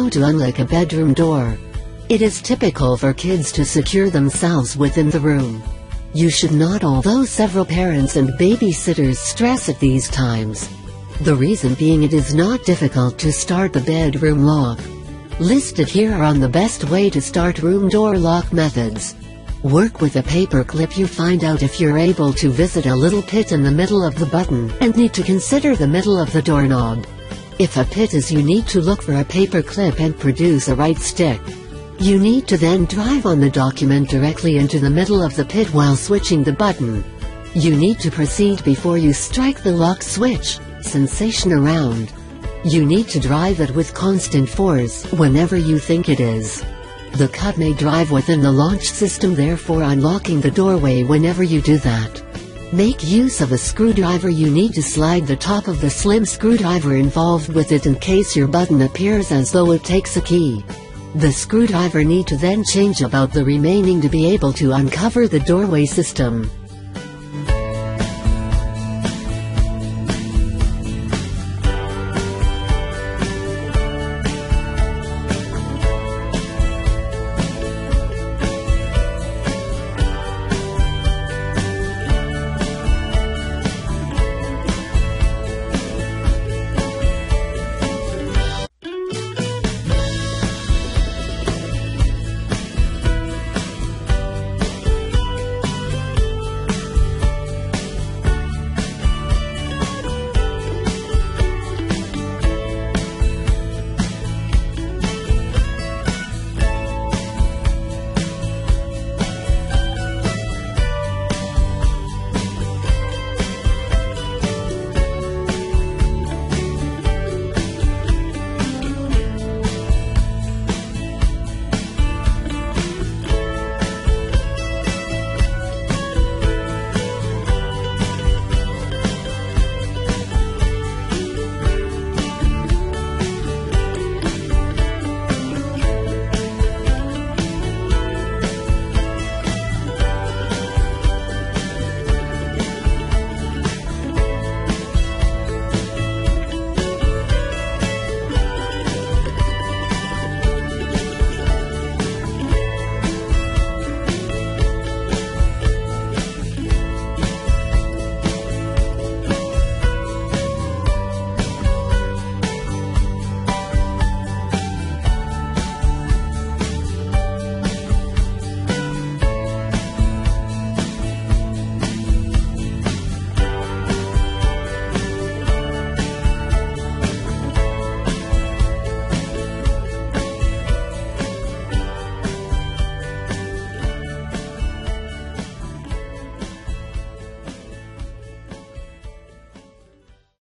How to unlock a bedroom door. It is typical for kids to secure themselves within the room. You should not, although several parents and babysitters stress at these times. The reason being, it is not difficult to start the bedroom lock. Listed here are on the best way to start room door lock methods. Work with a paper clip. You find out if you're able to visit a little pit in the middle of the button and need to consider the middle of the doorknob. If a pit is, you need to look for a paper clip and produce a right stick. You need to then drive on the document directly into the middle of the pit while switching the button. You need to proceed before you strike the lock switch, sensation around. You need to drive it with constant force whenever you think it is. The cut may drive within the launch system, therefore unlocking the doorway whenever you do that. Make use of a screwdriver. You need to slide the top of the slim screwdriver involved with it in case your button appears as though it takes a key. The screwdriver need to then change about the remaining to be able to uncover the doorway system.